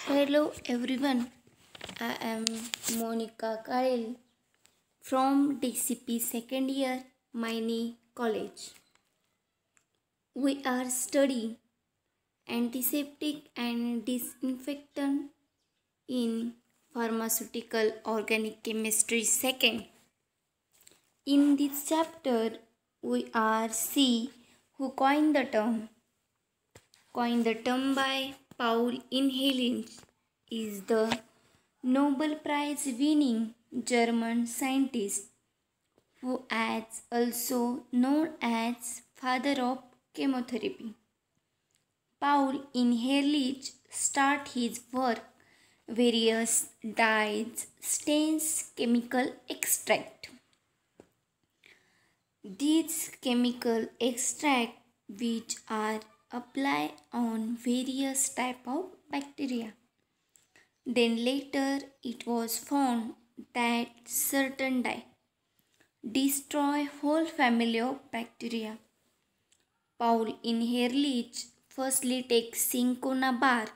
Hello everyone, I am Monica Kyle from DCP second year Maini College. We are studying antiseptic and disinfectant in pharmaceutical organic chemistry second. In this chapter, we are see who coined the term. Coined the term by Paul Inhelin is the Nobel Prize winning German scientist who is also known as father of chemotherapy. Paul Inherlich started his work various dyes, stains, chemical extract. These chemical extract which are applied on various type of bacteria. Then later it was found that certain dye destroy whole family of bacteria. Paul Inherlich firstly takes cinchona bark.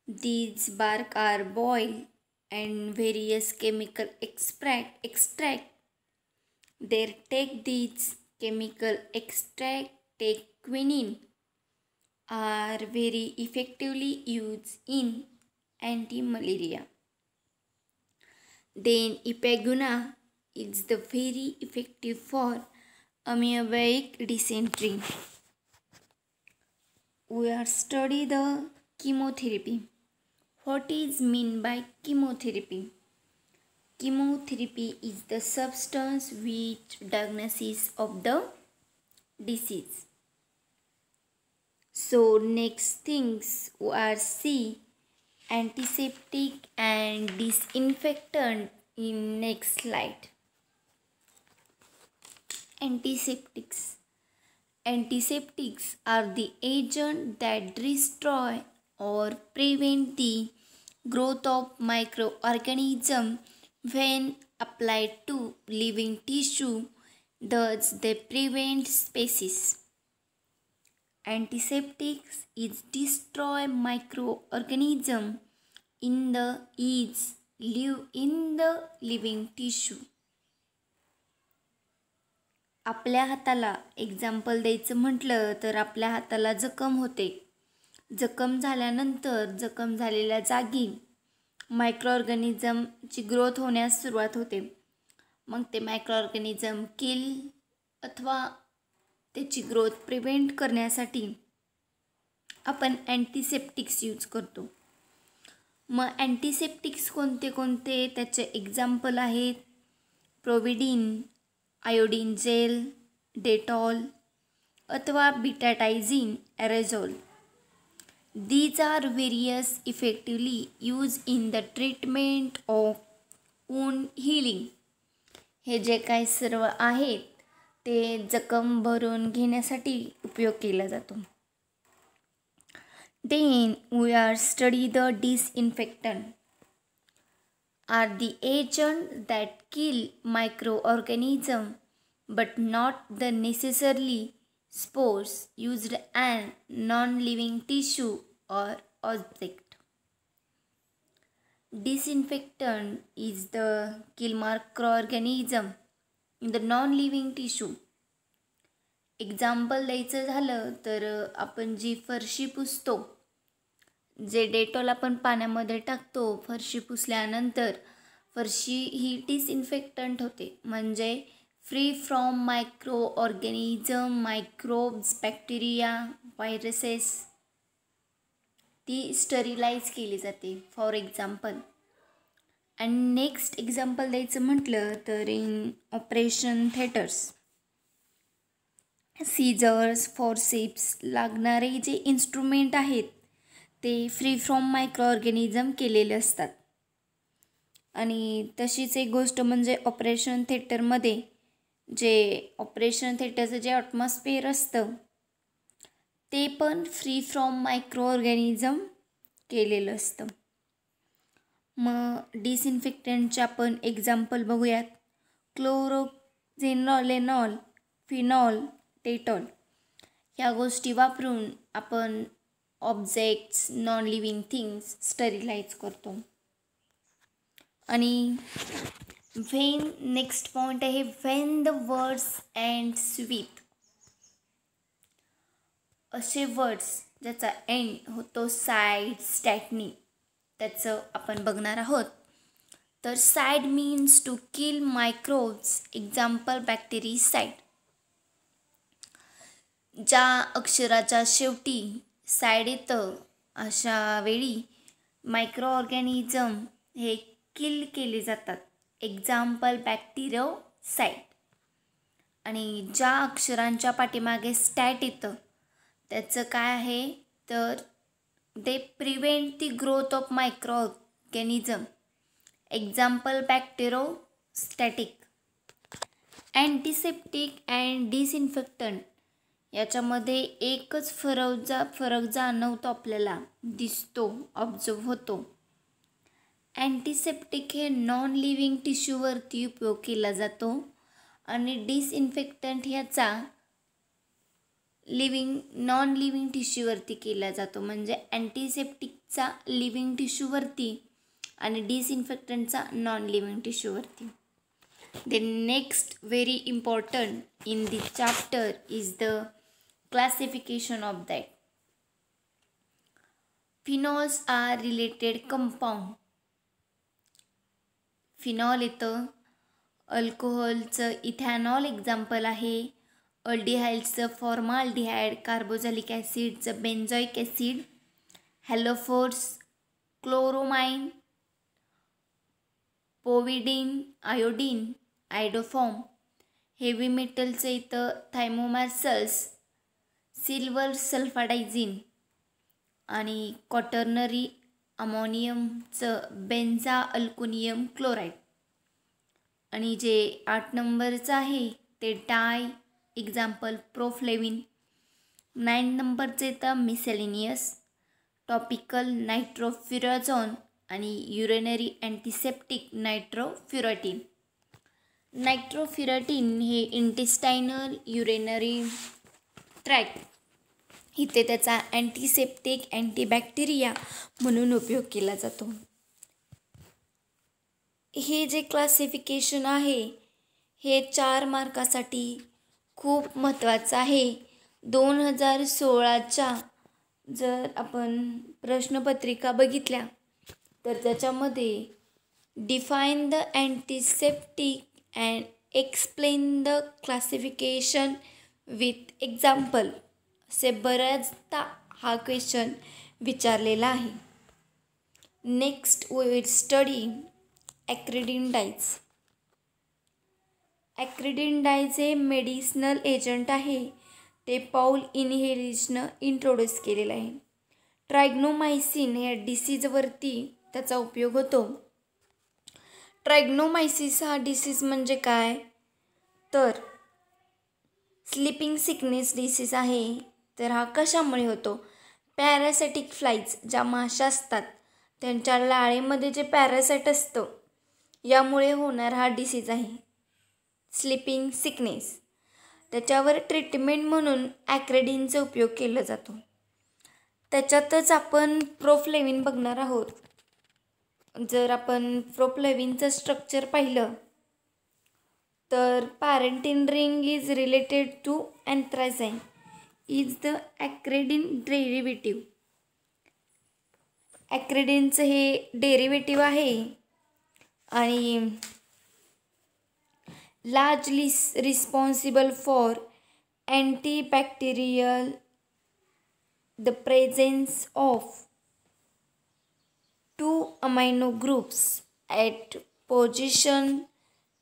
These bark are boiled and various chemical extract. They take these chemical extract, take quinine, are very effectively used in anti-malaria. Then Ipecacuanha is the very effective for amoebic dysentery. We are study the chemotherapy. What is meant by chemotherapy? Chemotherapy is the substance which diagnosis of the disease. So next things we are see antiseptic and disinfectant in next slide. Antiseptics. Antiseptics are the agent that destroy or prevent the growth of microorganisms when applied to living tissue, thus they prevent species. Antiseptics is destroy microorganism in the live in the living tissue. आपल्या हाताला example द्यायचं म्हटलं तर आपल्या हाताला जखम होते. जखम झाल्यानंतर जखम झालेल्या जागी मायक्रोऑर्गॅनिझमची ग्रोथ होण्यास सुरुवात होते. मग ते मायक्रोऑर्गॅनिझम किल अथवा त्याची ग्रोथ प्रिव्हेंट करण्यासाठी आपण अँटीसेप्टिक्स यूज करतो. मग अँटीसेप्टिक्स कोणते कोणते त्याचे एक्झाम्पल आहेत प्रोविडीन, आयोडीन जेल, डेटॉल अथवा बिटाटायझिन एरेझोल. These are various effectively used in the treatment of wound healing. हे जे काही सर्व आहेत ते जखम भरून घेण्यासाठी उपयोग केला जातो. Then we are study the disinfectant are the agent that kill microorganism but not the necessarily spores used in non-living tissue or object. Disinfectant is the kill microorganism in the non-living tissue. Example द्यायचं झालं तर आपण जी फरशी पुसतो, जे Dettol आपण पाण्यामध्ये टाकतो फरशी पुसल्यानंतर फरशी ही डिसइन्फेक्टंट होते, म्हणजे free from microorganism, microbes, bacteria, viruses ती स्टरिलाइज केली जाते for example. And next example द्यायचं म्हटलं तर in operation theatres scissors, forceps लागणारे जे इन्स्ट्रुमेंट आहेत ते फ्री फ्रॉम मायक्रो ऑर्गॅनिझम केलेले असतात. आणि तशीच एक गोष्ट म्हणजे ऑपरेशन थिएटरमध्ये ऑपरेशन थिएटरचं जे ॲटमॉस्फिअर असतं ते पण फ्री फ्रॉम मायक्रो ऑर्गॅनिझम केलेलं असतं. मग डिसइन्फेक्टंटचे आपण एक्झाम्पल बघूयात. क्लोरोक्झेनॉलेनॉल, फिनॉल, डेटॉल ह्या गोष्टी वापरून आपण objects, non living things sterilize करतो. आणि नेक्स्ट पॉईंट आहे when the words ends with. असे वर्ड्स ज्याचा एंड होतो साईड, स्टॅटनी, त्याचं आपण बघणार आहोत. तर cide means to kill microbes, example bactericide. ज्या अक्षराच्या शेवटी साईड येतं अशा वेळी मायक्रो ऑर्गॅनिझम हे किल केले जातात, एक्झाम्पल बॅक्टेरियोसाइड. आणि ज्या अक्षरांच्या पाठीमागे स्टॅट येतं त्याचं काय आहे तर they prevent the growth of micro organism, example bacteriostatic. Antiseptic and disinfectant याच्यामध्ये एकच फरक जाणवतो, आपल्याला दिसतो, ऑब्झर्व होतो. अँटीसेप्टिक हे नॉन लिव्हिंग टिश्यूवरती उपयोग केला जातो आणि डिसइन्फेक्टंट ह्याचा नॉन लिव्हिंग टिश्यूवरती केला जातो. म्हणजे अँटीसेप्टिकचा लिव्हिंग टिश्यूवरती आणि डिसइन्फेक्टंटचा नॉन लिव्हिंग टिश्यूवरती. The next very important in this chapter is the classification of that. Phenols are related compound. Phenol येतं, अल्कोहोलचं इथॅनॉल एक्झाम्पल आहे, अल्डिहाइडचं फॉर्माल्डिहाइड, कार्बोझॅलिक ॲसिडचं बेन्झॉइक ॲसिड, हॅलोफोर्स, chloramine, povidone, iodine, iodoform. Heavy मेटलचं इथं थायमोमार्सल्स, सिल्वर सल्फाडायझिन आणि क्वाटर्नरी अमोनियमचं बेन्झा अल्कोनियम क्लोराईड. आणि जे 8 नंबरचं आहे ते डाय, एक्झाम्पल प्रोफ्लेविन. 9 नंबरचं येतं मिसेलिनियस, टॉपिकल नायट्रोफ्युराझोन आणि युरेनरी अँटीसेप्टिक नायट्रोफ्युराटीन. नायट्रोफ्युराटीन हे इंटेस्टायनल युरेनरी ट्रॅक्ट, इथे त्याचा अँटीसेप्टिक, अँटीबॅक्टेरिया म्हणून उपयोग केला जातो. हे जे क्लासिफिकेशन आहे हे 4 मार्कासाठी खूप महत्त्वाचं आहे. 2016च्या जर आपण प्रश्नपत्रिका बघितल्या तर त्याच्यामध्ये define the antiseptic and explain the classification with example असे बऱ्याचदा हा क्वेश्चन विचारलेला आहे. Next we will study acridine dyes. Acridine dyes हे मेडिसिनल एजंट आहे, ते पॉल इनहेलिसनं इंट्रोड्यूस केलेलं आहे. ट्रायग्नोमायसिन या डिसीजवरती त्याचा उपयोग होतो. ट्रायग्नोमायसिस हा डिसीज म्हणजे काय तर स्लीपिंग सिकनेस डिसीज आहे. तर हा कशामुळे होतो, पॅरासायटिक फ्लाईज ज्या माशा असतात त्यांच्या लाळेमध्ये जे पॅरासाईट असतं यामुळे होणार हा डिसीज आहे स्लीपिंग सिकनेस. त्याच्यावर ट्रीटमेंट म्हणून ॲक्रेडिनचा उपयोग केला जातो. त्याच्यातच आपण प्रोफ्लेविन बघणार आहोत. जर आपण प्रोफ्लेविनचं स्ट्रक्चर पाहिलं तर पॅरेंटिन ring is related to anthracene is the acridine derivative. ॲक्रेडिनचं हे डेरिव्हेटिव्ह आहे आणि largely responsible for antibacterial the presence of 2 amino groups at position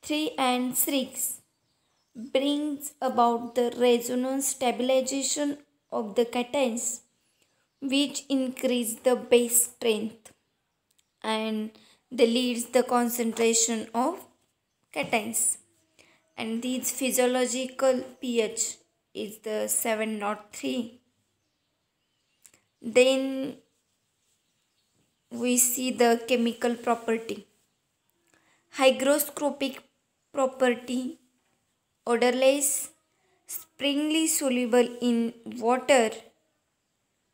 3 and 6 brings about the resonance stabilization of the cations which increase the base strength and they leads the concentration of cations, and this physiological pH is the 7.3. Then we see the chemical property. Hygroscopic property, odorless, springly soluble in water,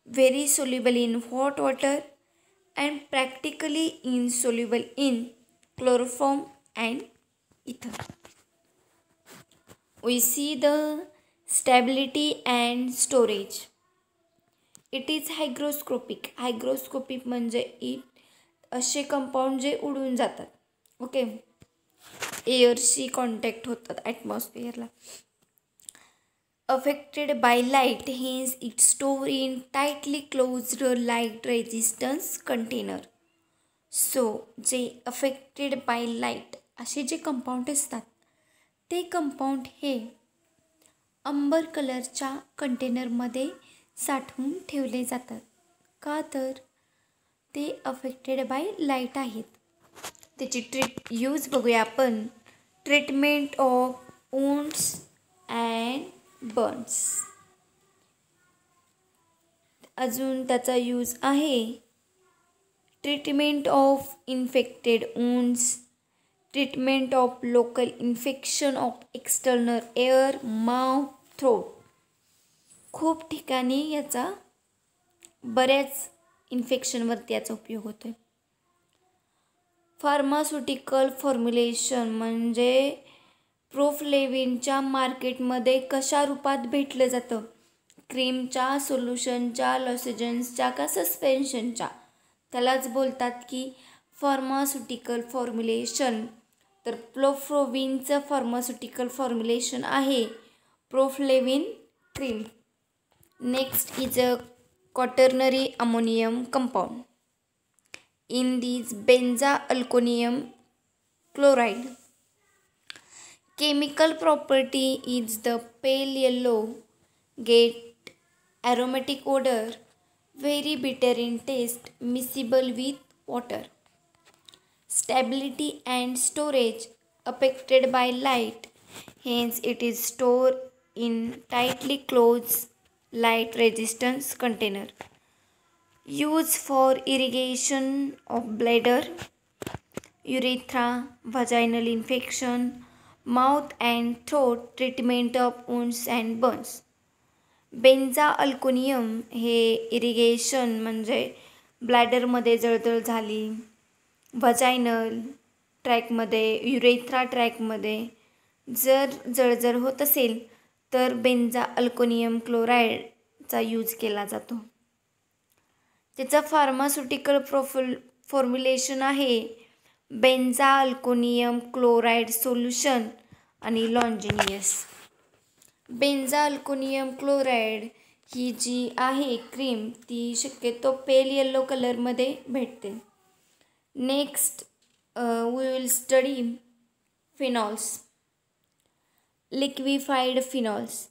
very soluble in hot water and practically insoluble in chloroform and ether. We see the stability and storage. It is hygroscopic. Hygroscopic म्हणजे असे compound जे उडून जातात. Okay, एअरशी contact होतात ॲटमॉस्फिअरला. affected by light, hence it stored in tightly closed light resistance container. So जे affected by light असे जे compound असतात ते कंपाऊंड हे अंबर कलरच्या कंटेनरमध्ये साठवून ठेवले जातात. का तर ते अफेक्टेड बाय लाईट आहेत. त्याची यूज बघूया आपण. Treatment of wounds and Burns. अजून त्याचा यूज आहे treatment of infected wounds, treatment of local infection of external air, mouth, throat. खूप ठिकाणी याचा बऱ्याच इन्फेक्शनवरती याचा उपयोग होतो आहे. फार्मास्युटिकल फॉर्म्युलेशन म्हणजे प्रोफ्लेविनच्या मार्केटमध्ये कशा रूपात भेटलं जातं, क्रीमच्या, सोल्युशनच्या, लॉसेजन्सच्या का सस्पेन्शनच्या, त्यालाच बोलतात की फार्मास्युटिकल फॉर्म्युलेशन. तर प्रोफ्लेविनचं फार्मास्युटिकल फॉर्म्युलेशन आहे proflavine cream. Next is a quaternary ammonium compound. In this benzalkonium chloride. Chemical property is the pale yellow, get aromatic odor, very bitter in taste, miscible with water. Stability and storage affected by light, hence it is stored in tightly closed light resistance container. Use for irrigation of bladder, urethra, vaginal infection, mouth and throat, treatment of wounds and burns. बेन्झाअल्कोनियम हे irrigation म्हणजे ब्लॅडरमध्ये जळजळ झाली, व्हजायनल ट्रॅकमध्ये, urethra ट्रॅकमध्ये जर जळजळ होत असेल तर बेन्झाअल्कोनियम क्लोराईडचा use केला जातो. त्याचा फार्मास्युटिकल फॉर्म्युलेशन आहे बेन्झाअल्कोनियम क्लोराईड सोल्युशन आणि लॉन्जिनियस. बेन्झाअल्कोनियम क्लोराईड ही जी आहे क्रीम ती शक्यतो पेल येलो कलरमध्ये भेटते. Next we will study phenols. Liquefied phenols,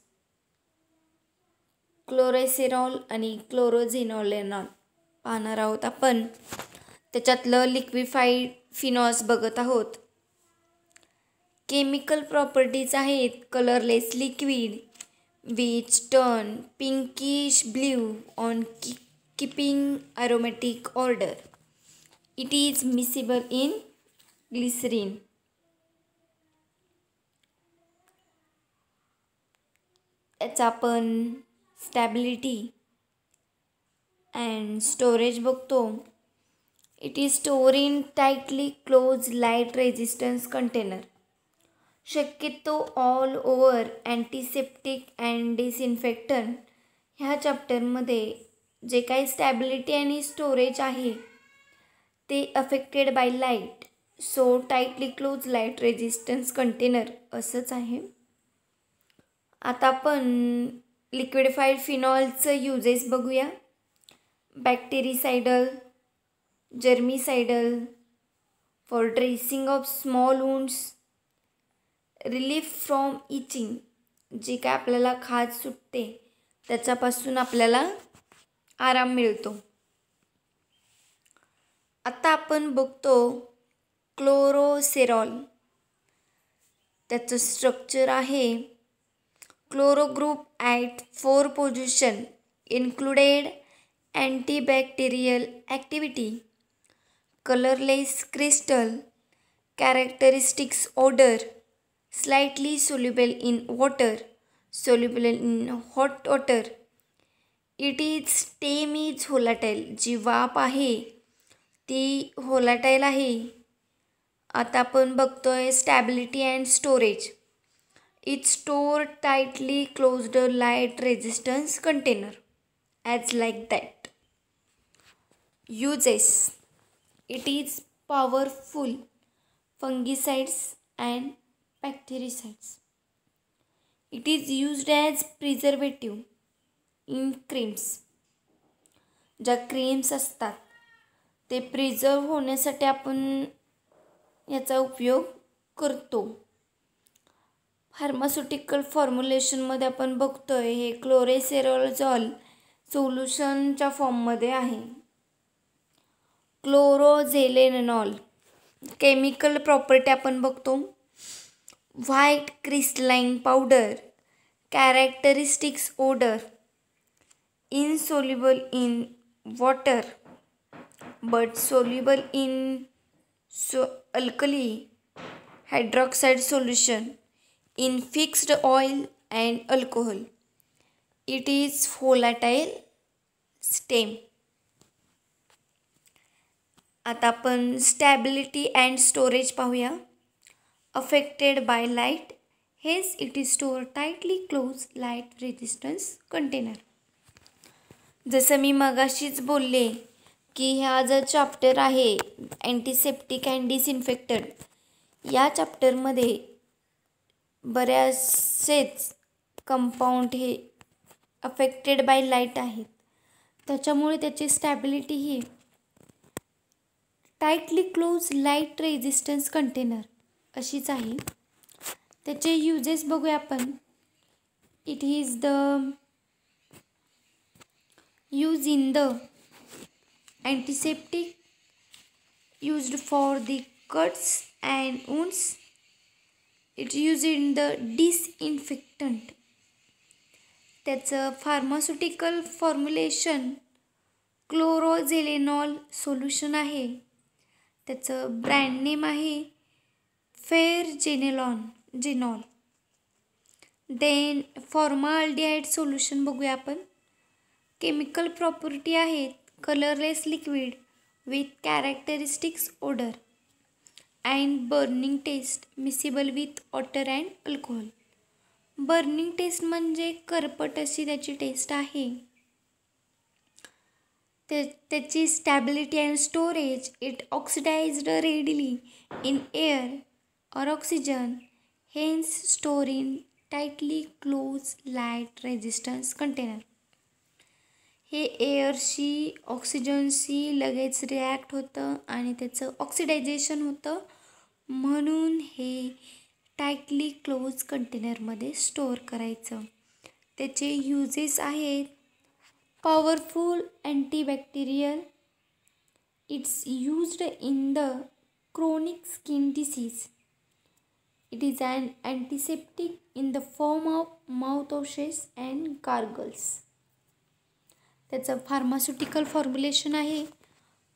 chlorocresol आणि क्लोरोझेनॉलेनॉल पाहणार आहोत आपण. त्याच्यातलं लिक्विफाईड फिनॉल्स बघत आहोत. केमिकल प्रॉपर्टीज आहेत colourless liquid which turn pinkish blue on keeping aromatic odour. It is miscible in glycerin. त्याचा आपण स्टॅबिलिटी अँड स्टोरेज बघतो. It is store in tightly close light resistance container. शक्यतो all over antiseptic and disinfectant ह्या चॅप्टरमध्ये जे काही stability आणि storage आहे ते affected by light, so tightly close light resistance container असंच आहे. आता आपण लिक्विडिफाईड फिनॉलचं युजेस बघूया. बॅक्टेरिसाइडल, germicidal, for dressing of small wounds, relief from itching, जे काय आपल्याला खाज सुटते त्याच्यापासून आपल्याला आराम मिळतो. आता आपण बघतो क्लोरोसेरॉल. त्याचं स्ट्रक्चर आहे chloro group at 4 position included antibacterial activity, colorless crystal, characteristics odor, slightly soluble in water, soluble in hot water, it is steam is volatile. जी वाफ आहे ती होलाटाईल आहे. आता आपण बघतोय stability and storage. It store tightly closed light resistance container as like that. Uses. It is powerful fungicides and bactericides. It is used as preservative in creams. ज्या creams असतात ते प्रिझर्व होण्यासाठी आपण याचा उपयोग करतो. फार्मास्युटिकल फॉर्म्युलेशनमध्ये आपण बघतोय हे क्लोरेसेरोझॉल सोल्युशनच्या फॉर्ममध्ये आहे. क्लोरोझेलेनॉल. केमिकल प्रॉपर्टी आपण बघतो. White crystalline powder. Characteristics odour. insoluble in water but soluble in alkali hydroxide solution in fixed oil and alcohol. It is volatile stem. आता आपण स्टॅबिलिटी अँड स्टोरेज पाहूया. अफेक्टेड बाय लाईट, हेच it is store tightly close light resistance container. जसं मी मगाशीच बोलले की हा जो चॅप्टर आहे अँटीसेप्टिक अँड डिसइन्फेक्टंट, या चॅप्टरमध्ये बऱ्याचसेच कंपाऊंड हे अफेक्टेड बाय लाईट आहेत. त्याच्यामुळे त्याची स्टॅबिलिटी ही tightly close light resistance container अशीच आहे. त्याचे युजेस बघूया आपण. It is the use in the antiseptic used for the cuts and wounds. It used in the disinfectant. त्याचं फार्मास्युटिकल फॉर्म्युलेशन क्लोरोझेलेनॉल सोल्युशन आहे. त्याचं ब्रँड नेम आहे फेरजेनॉल. देन फॉर्माल्डिहाइड सोल्युशन बघूया आपण. केमिकल प्रॉपर्टी आहेत colourless liquid with characteristics odour and burning taste miscible with water and alcohol. Burning taste म्हणजे करपट अशी त्याची टेस्ट आहे. त्याची stability and storage. It oxidized readily in air or oxygen, hence store in tightly close light resistance container. हे एअरशी ऑक्सिजनशी लगेच react होतं आणि त्याचं ऑक्सिडायझेशन होतं, म्हणून हे टाईटली क्लोज कंटेनरमध्ये स्टोअर करायचं. त्याचे युजेस आहेत powerful antibacterial. It's used in the chronic skin disease. It is an antiseptic in the form of mouthwashes and gargles. त्याचं फार्मास्युटिकल फॉर्म्युलेशन आहे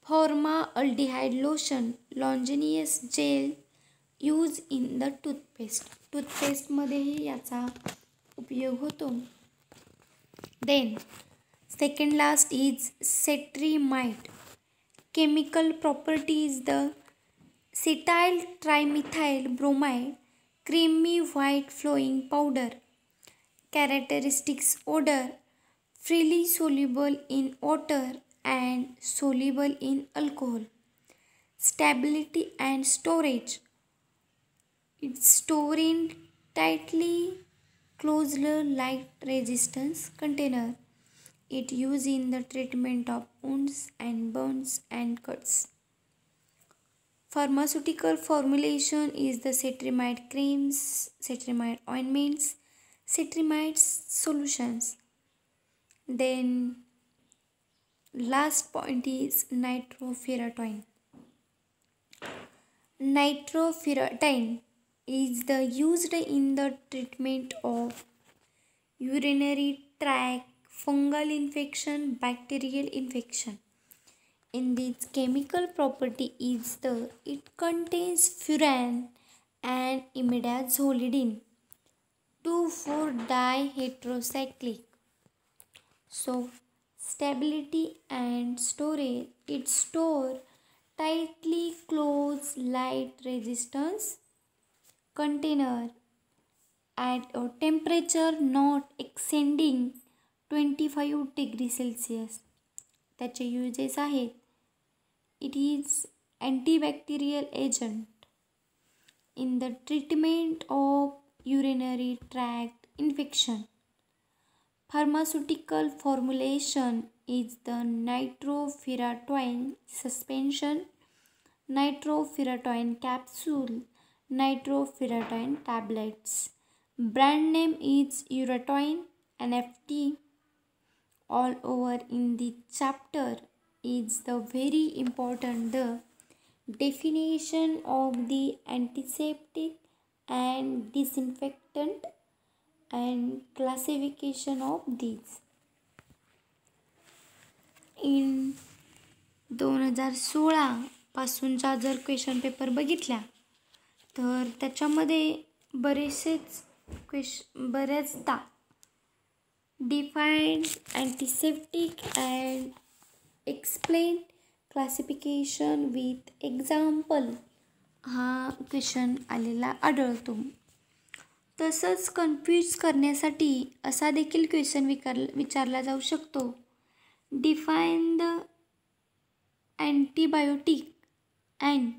formaldehyde lotion lozenges gel use in the toothpaste. टूथपेस्टमध्येही याचा उपयोग होतो. Then second last is cetrimide. Chemical property is the cetyl trimethyl bromide creamy white flowing powder. Characteristics odour freely soluble in water and soluble in alcohol. Stability and storage. It's stored in tightly closed light resistance container. It used in the treatment of wounds and burns and cuts. Pharmaceutical formulation is the cetrimide creams, cetrimide ointments, cetrimide solutions. Then last point is nitrofurantoin. Nitrofurantoin is the used in the treatment of urinary tract, fungal infection, bacterial infection. In this chemical property is the it contains furan and imidazolidine, 2,4-diheterocyclic. So stability and storage. It store tightly closed light resistance container at a temperature not exceeding 25 degrees Celsius. त्याचे uses आहेत. It is antibacterial agent in the treatment of urinary tract infection. Pharmaceutical formulation is the nitrofurantoin suspension, nitrofurantoin capsule, nitrofurantoin tablets. Brand name is Uratoin NFT. All over in the chapter is the very important the definition of the antiseptic and disinfectant and classification of these. In 2016 पासूनचा जर question paper बघितला तर त्याच्यामध्ये बऱ्याचदा define antiseptic and explain classification with example हा question आलेला आढळतो. तसंच confuse करण्यासाठी असा देखील क्वेश्चन विचारला जाऊ शकतो. Define the antibiotic and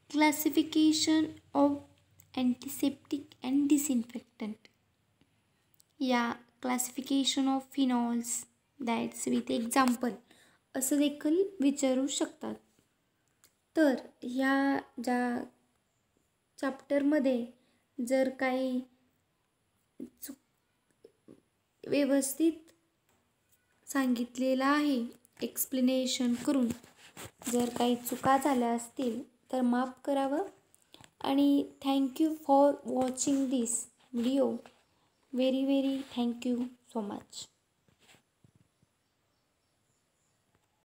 classification of antiseptic and disinfectant. या classification of phenols that's with example असं देखील विचारू शकतात. तर ह्या ज्या चॅप्टरमध्ये जर काही व्यवस्थित सांगितलेलं आहे एक्सप्लेनेशन करून, जर काही चुका झाल्या असतील तर माफ करावं. आणि thank you for watching this video. Very very thank you so much.